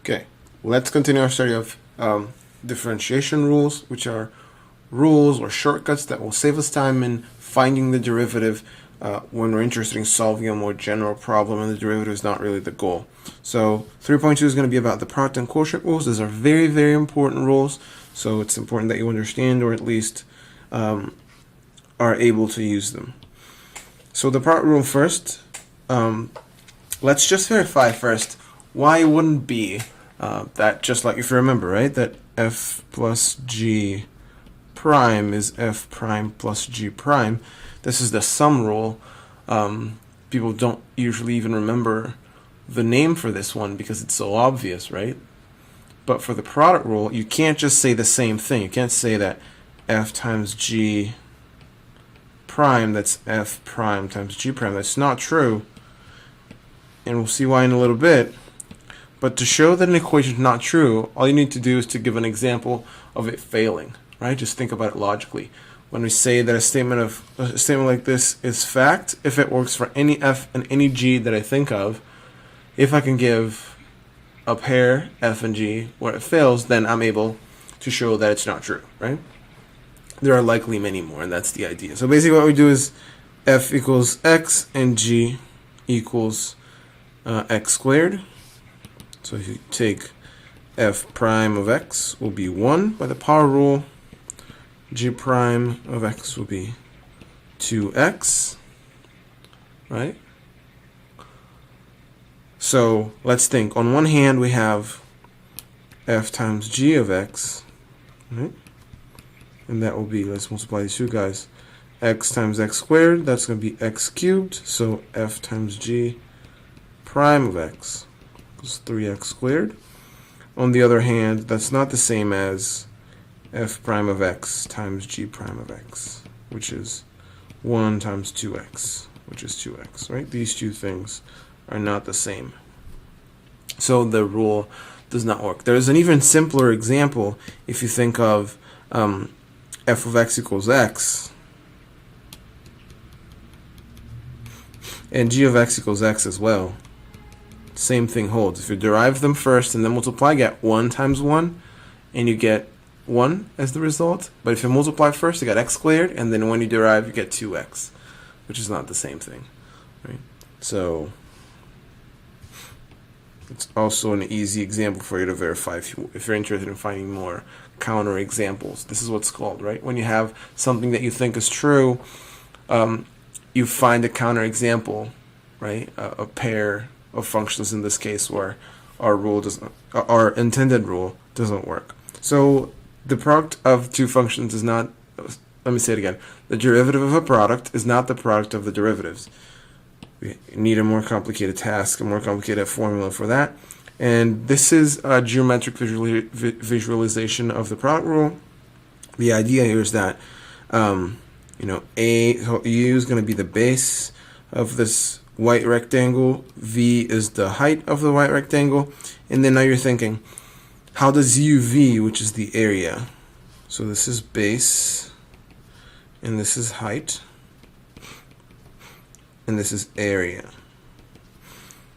Okay, let's continue our study of differentiation rules, which are rules or shortcuts that will save us time in finding the derivative when we're interested in solving a more general problem and the derivative is not really the goal. So 3.2 is going to be about the product and quotient rules. These are very, very important rules, so it's important that you understand or at least are able to use them. So the product rule first, let's just verify first why it wouldn't be that, just like if you remember, right, that f plus g prime is f prime plus g prime. This is the sum rule. People don't usually even remember the name for this one because it's so obvious, right? But for the product rule, you can't just say the same thing. You can't say that f times g prime, that's f prime times g prime. That's not true, and we'll see why in a little bit. But to show that an equation is not true, all you need to do is to give an example of it failing, right? Just think about it logically. When we say that a statement like this is fact, if it works for any f and any g that I think of, if I can give a pair f and g where it fails, then I'm able to show that it's not true, right? There are likely many more, and that's the idea. So basically what we do is f equals x and g equals x squared. So if you take f prime of x will be 1 by the power rule, g prime of x will be 2x, right? So let's think. On one hand we have f times g of x, right? And that will be, let's multiply these two guys, x times x squared, that's going to be x cubed, so f times g prime of x is 3x squared. On the other hand, that's not the same as f prime of x times g prime of x, which is 1 times 2x, which is 2x, right? These two things are not the same. So the rule does not work. There's an even simpler example if you think of f of x equals x and g of x equals x as well. Same thing holds. If you derive them first and then multiply, get 1 times 1, and you get 1 as the result. But if you multiply first, you get x squared, and then when you derive, you get 2x, which is not the same thing, right? So it's also an easy example for you to verify if you're interested in finding more counter examples. This is what's called, right? When you have something that you think is true, you find a counter example, right? A pair of functions in this case where our intended rule doesn't work. So the product of two functions is not, let me say it again, the derivative of a product is not the product of the derivatives. We need a more complicated task, a more complicated formula for that. And this is a geometric visualization of the product rule. The idea here is that U is going to be the base of this white rectangle, V is the height of the white rectangle, and then now you're thinking, how does UV, which is the area, so this is base, and this is height, and this is area.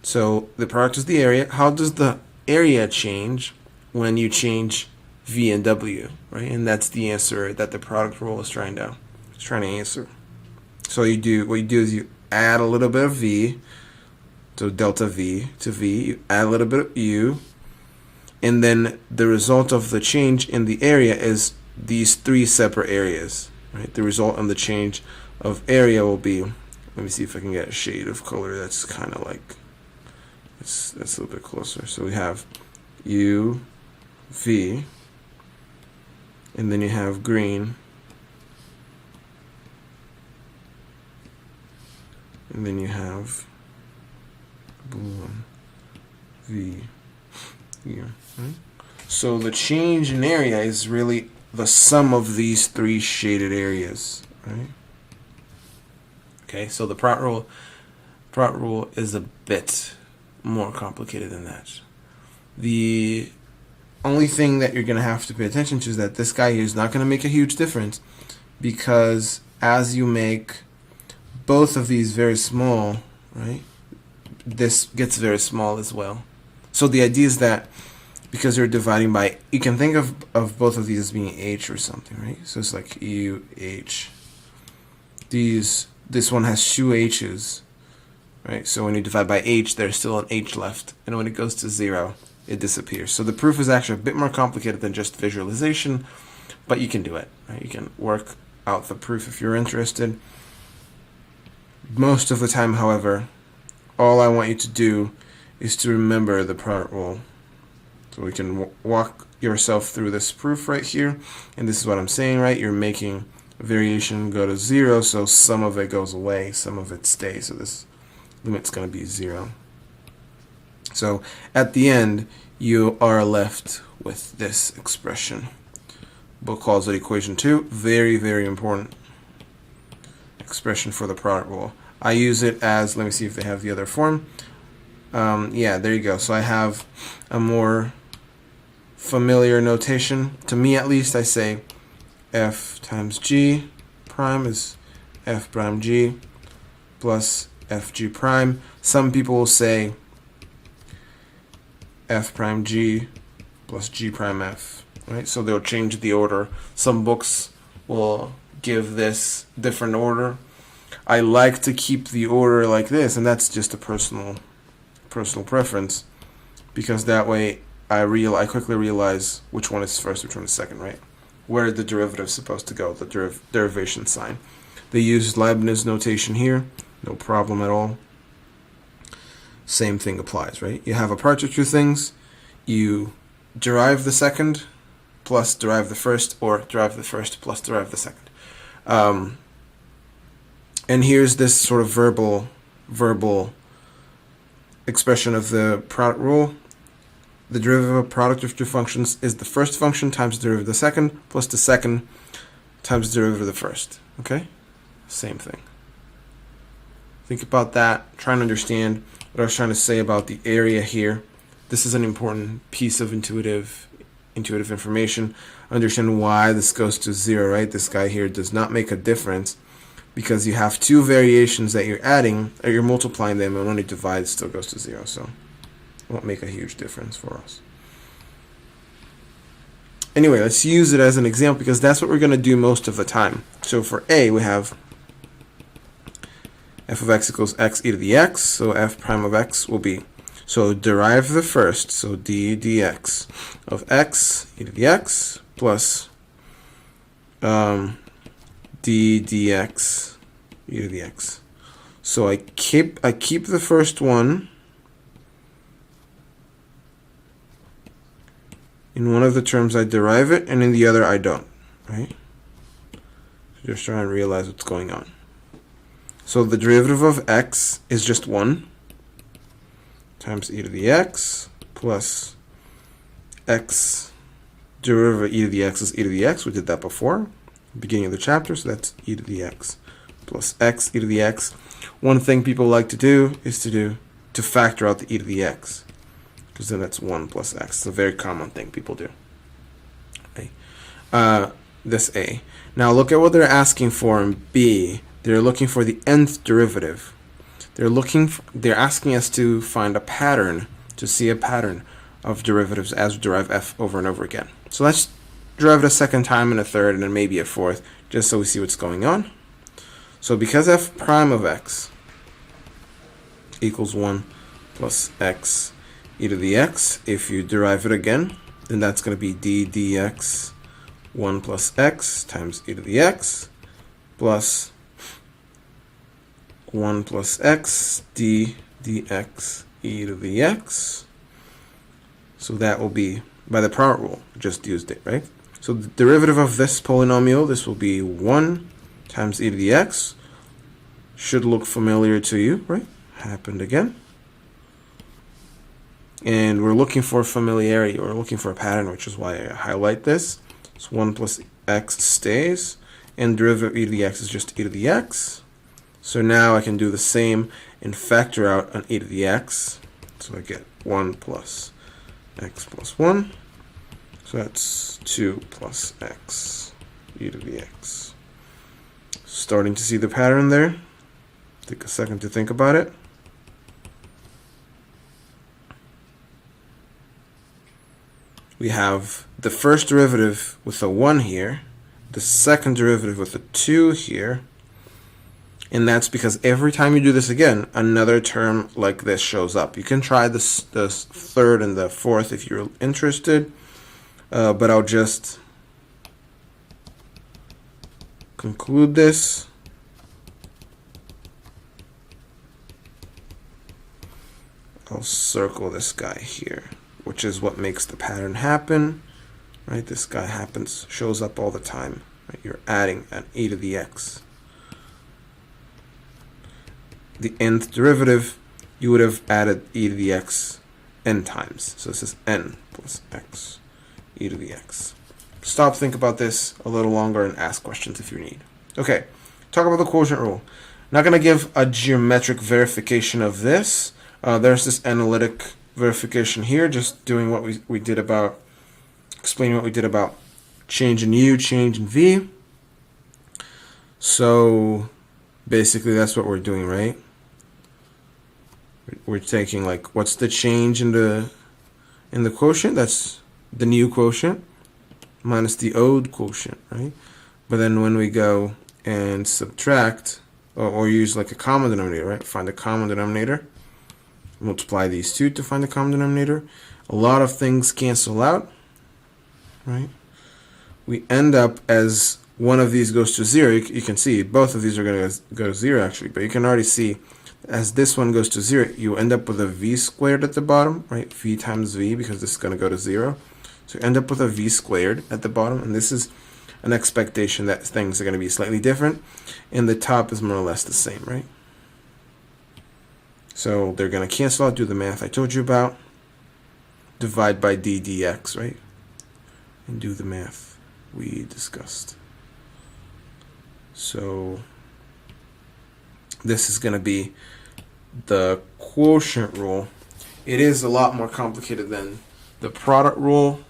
So the product is the area. How does the area change when you change V and W, right? And that's the answer that the product rule is trying to answer. So what you do is you add a little bit of V, so delta V to V, you add a little bit of U, and then the result of the change in the area is these three separate areas, right? The result of the change of area will be, let me see if I can get a shade of color that's kind of like, that's a little bit closer. So we have U, V, and then you have green, and then you have blue one, V here, right? So the change in area is really the sum of these three shaded areas, right? Okay, so the product rule is a bit more complicated than that. The only thing that you're going to have to pay attention to is that this guy here is not going to make a huge difference, because as you make both of these very small, right, this gets very small as well. So the idea is that because you're dividing by, you can think of both of these as being h or something, right? So it's like u, h. This one has two h's, right? So when you divide by h, there's still an h left. And when it goes to 0, it disappears. So the proof is actually a bit more complicated than just visualization, but you can do it, right? You can work out the proof if you're interested. Most of the time, however, all I want you to do is to remember the product rule. So we can walk yourself through this proof right here. And this is what I'm saying, right? You're making variation go to 0, so some of it goes away, some of it stays. So this limit's going to be 0. So at the end, you are left with this expression. Book calls it equation 2. Very, very important expression for the product rule. I use it as, let me see if they have the other form. Yeah, there you go. So I have a more familiar notation. To me, at least, I say f times g prime is f prime g plus fg prime. Some people will say f prime g plus g prime f, right? So they'll change the order. Some books will give this different order. I like to keep the order like this, and that's just a personal preference, because that way I quickly realize which one is first, which one is second, right? Where the derivative is supposed to go, the derivation sign. They use Leibniz notation here, no problem at all. Same thing applies, right? You have a part of two things. You derive the second plus derive the first, or derive the first plus derive the second. And here's this sort of verbal expression of the product rule. The derivative of product of two functions is the first function times the derivative of the second plus the second times the derivative of the first. Okay? Same thing. Think about that. Try and understand what I was trying to say about the area here. This is an important piece of intuitive information. Understand why this goes to 0, right? This guy here does not make a difference, because you have two variations that you're adding, or you're multiplying them, and when you divide, it still goes to 0. So it won't make a huge difference for us. Anyway, let's use it as an example, because that's what we're going to do most of the time. So for A, we have f of x equals x e to the x. So f prime of x will be, so derive the first, so d dx of x e to the x plus d dx e to the x. So I keep the first one in one of the terms. I derive it, and in the other I don't, right? So just try and realize what's going on. So the derivative of x is just 1 times e to the x plus x derivative of e to the x is e to the x. We did that before, beginning of the chapter, so that's e to the x plus x e to the x. One thing people like to do is to factor out the e to the x, because then that's 1 plus x. It's a very common thing people do. Okay. This A. Now look at what they're asking for in B. They're looking for the nth derivative. They're asking us to find a pattern, to see a pattern of derivatives as we derive f over and over again. So let's derive it a second time, and a third, and then maybe a fourth, just so we see what's going on. So because f prime of x equals 1 plus x e to the x, if you derive it again, then that's going to be d dx 1 plus x times e to the x plus 1 plus x d dx e to the x. So that will be, by the product rule, just used it, right? So the derivative of this polynomial, this will be 1 times e to the x. Should look familiar to you, right? Happened again. And we're looking for familiarity, we're looking for a pattern, which is why I highlight this. So 1 plus x stays, and derivative of e to the x is just e to the x. So now I can do the same and factor out an e to the x. So I get 1 plus x plus 1. So that's 2 plus x e to the x. Starting to see the pattern there. Take a second to think about it. we have the first derivative with a 1 here, the second derivative with a 2 here, and that's because every time you do this again, another term like this shows up. You can try the third and the fourth if you're interested, but I'll just conclude this. I'll circle this guy here, which is what makes the pattern happen, right? This guy shows up all the time, right? You're adding an e to the x. The nth derivative, you would have added e to the x n times. So this is n plus x, e to the x. Stop, think about this a little longer, and ask questions if you need. Okay, talk about the quotient rule. Not going to give a geometric verification of this. There's this analytic verification here, just doing what we did about, explaining what we did about change in u, change in v. So basically that's what we're doing, right? We're taking, like, what's the change in the quotient? That's the new quotient minus the old quotient, right? But then when we go and subtract, or use like a common denominator, right? Find the common denominator. Multiply these two to find the common denominator. A lot of things cancel out, right? We end up, as one of these goes to 0, you can see both of these are going to go to 0 actually, but you can already see as this one goes to 0, you end up with a v squared at the bottom, right? V times v, because this is going to go to 0. So you end up with a v squared at the bottom, and this is an expectation that things are going to be slightly different, and the top is more or less the same, right? So they're going to cancel out, do the math I told you about, divide by d dx, right? And do the math we discussed. So this is going to be the quotient rule. It is a lot more complicated than the product rule.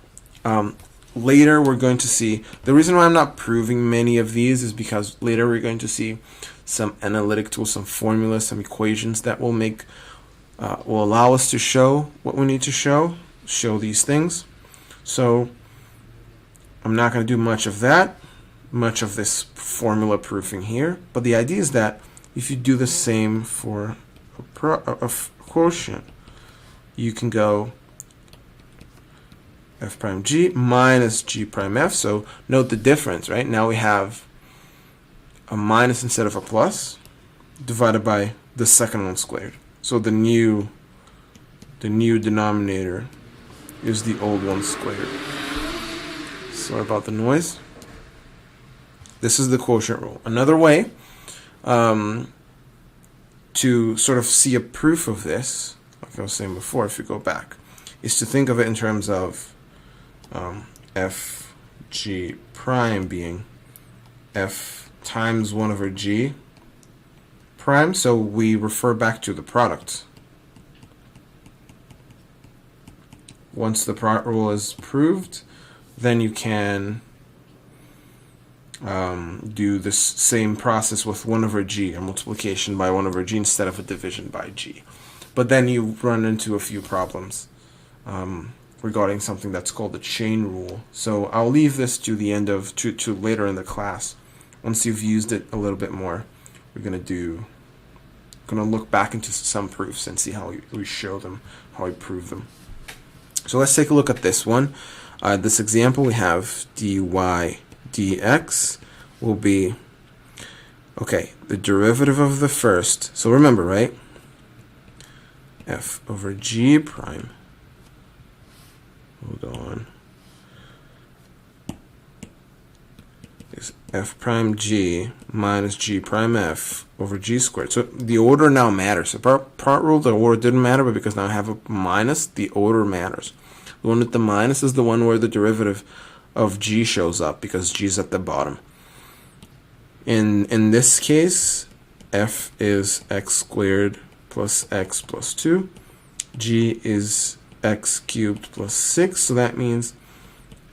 Later we're going to see, the reason why I'm not proving many of these is because later we're going to see some analytic tools, some formulas, some equations that will allow us to show what we need to show these things. So I'm not going to do much of that, much of this formula proofing here, but the idea is that if you do the same for a quotient, you can go f prime g minus g prime f. So note the difference, right? Now we have a minus instead of a plus, divided by the second one squared. So the new denominator is the old one squared. Sorry about the noise. This is the quotient rule. Another way to sort of see a proof of this, like I was saying before, if you go back, is to think of it in terms of f g prime being f times 1 over g prime. So we refer back to the product. Once the product rule is proved, then you can do this same process with 1 over g, a multiplication by 1 over g instead of a division by g. But then you run into a few problems regarding something that's called the chain rule. So I'll leave this to the end of, to later in the class. Once you've used it a little bit more, we're going to look back into some proofs and see how we show them, how we prove them. So let's take a look at this one. This example, we have dy dx will be, okay, the derivative of the first. So remember, right? F over g prime. Hold on. Is f prime g minus g prime f over g squared. So the order now matters. So part rule, the order didn't matter, but because now I have a minus, the order matters. The one with the minus is the one where the derivative of g shows up, because g is at the bottom. In this case, f is x squared plus x plus 2. G is x cubed plus 6. So that means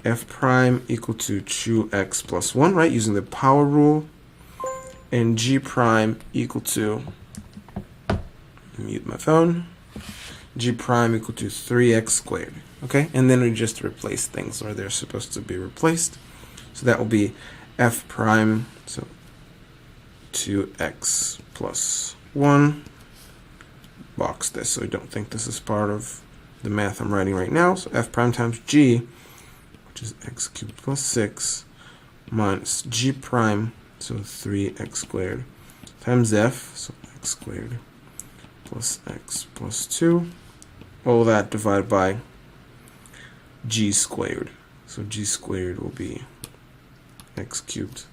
f prime equal to 2x plus 1, right? Using the power rule. And g prime equal to, mute my phone, g prime equal to 3x squared. Okay, and then we just replace things where they're supposed to be replaced. So that will be f prime, so 2x plus 1. Box this so I don't think this is part of the math I'm writing right now. So f prime times g, which is x cubed plus 6, minus g prime, so 3x squared, times f, so x squared plus x plus 2, all that divided by g squared. So g squared will be x cubed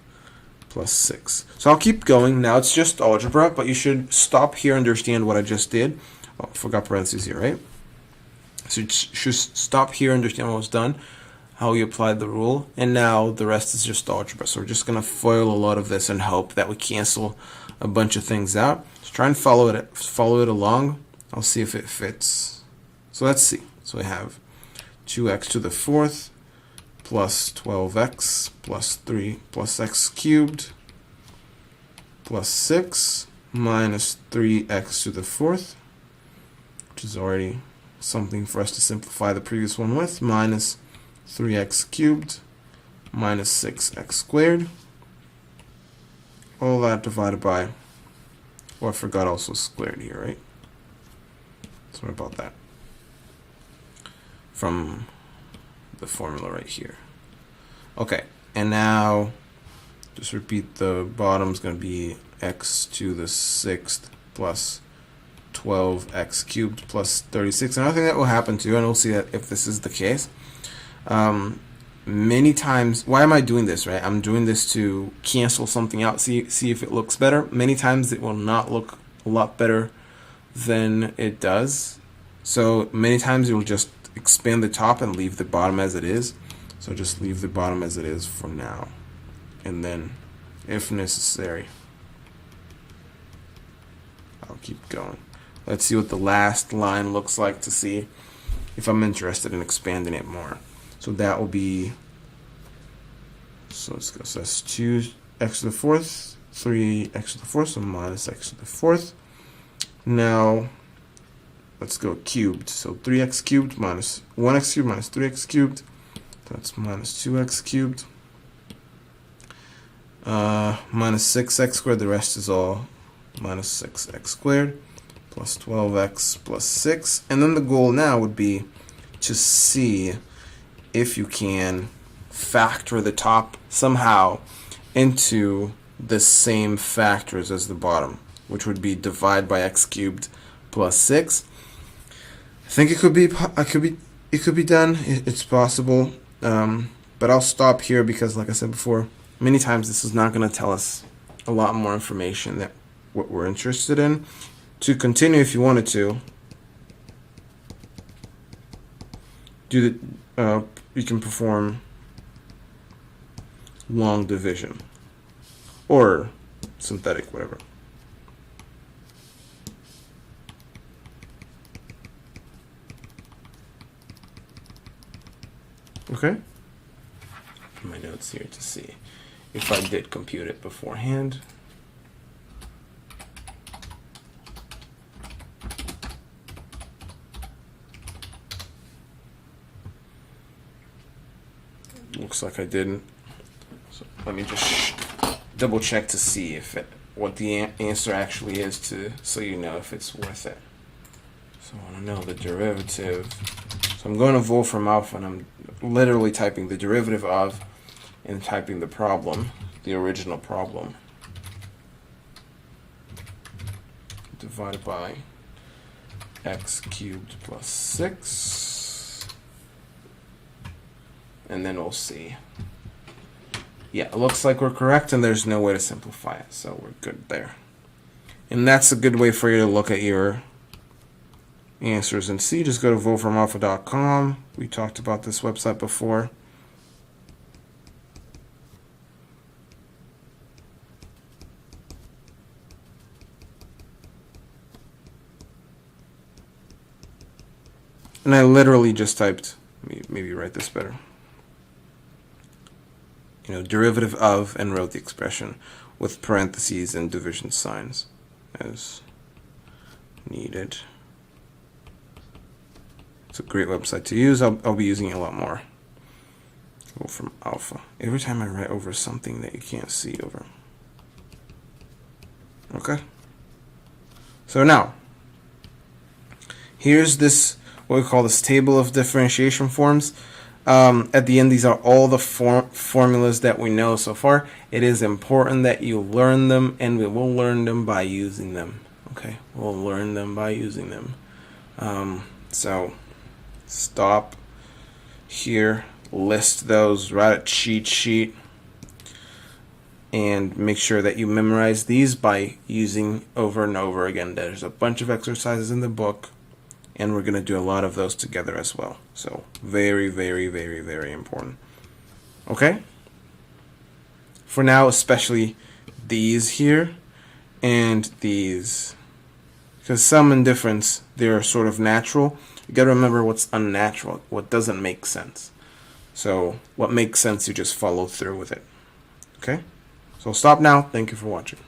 plus 6. So I'll keep going. Now it's just algebra, but you should stop here and understand what I just did. Oh, I forgot parentheses here, right? So you should stop here and understand what was done, how we applied the rule, and now the rest is just algebra. So we're just going to FOIL a lot of this and hope that we cancel a bunch of things out. Just try and follow it along. I'll see if it fits. So let's see. So we have 2x to the 4th plus 12x plus 3 plus x cubed plus 6 minus 3x to the 4th, which is already something for us to simplify the previous one with, minus 3x cubed minus 6x squared. All that divided by, oh, I forgot also squared here, right? Sorry about that. From the formula right here. Okay, and now just repeat, the bottom's going to be x to the 6th plus 12x cubed plus 36. Another thing that will happen too, and we'll see that if this is the case, many times, why am I doing this, right? I'm doing this to cancel something out, see if it looks better. Many times it will not look a lot better than it does. So many times you'll just expand the top and leave the bottom as it is. So just leave the bottom as it is for now. And then, if necessary, I'll keep going. Let's see what the last line looks like to see if I'm interested in expanding it more. So that will be, so let's go. So that's 2x to the 4th, 3x to the 4th, so minus x to the 4th. Now, let's go cubed. So 3x cubed minus 1x cubed minus 3x cubed. That's minus 2x cubed. Minus 6x squared. The rest is all minus 6x squared. Plus 12x plus 6. And then the goal now would be to see if you can factor the top somehow into the same factors as the bottom, which would be divide by x cubed plus 6. I think it could be done. It's possible. But I'll stop here because, like I said before, many times this is not going to tell us a lot more information than what we're interested in. To continue, if you wanted to, you can perform long division or synthetic, whatever. Okay. My notes here to see if I did compute it beforehand. Looks like I didn't. So let me just double check to see if what the answer actually is, so you know if it's worth it. So I want to know the derivative. So I'm going to Wolfram Alpha, and I'm literally typing the derivative of and typing the problem, the original problem, divided by x cubed plus 6, and then we'll see. Yeah, it looks like we're correct, and there's no way to simplify it, so we're good there. And that's a good way for you to look at your answers and see. Just go to wolframalpha.com. We talked about this website before. And I literally just typed, maybe write this better, derivative of, and wrote the expression with parentheses and division signs as needed. It's a great website to use. I'll be using it a lot more. Go from alpha. Every time I write over something that you can't see over. Okay. So now, here's this, what we call this table of differentiation forms. At the end, these are all the formulas that we know so far. It is important that you learn them, and we will learn them by using them. Okay, we'll learn them by using them. So stop here, list those, write a cheat sheet, and make sure that you memorize these by using over and over again. There's a bunch of exercises in the book, and we're going to do a lot of those together as well. So very, very, very, very important. Okay? For now, especially these here and these. Because sum and difference, they're sort of natural. You got to remember what's unnatural, what doesn't make sense. So what makes sense, you just follow through with it. Okay? So stop now. Thank you for watching.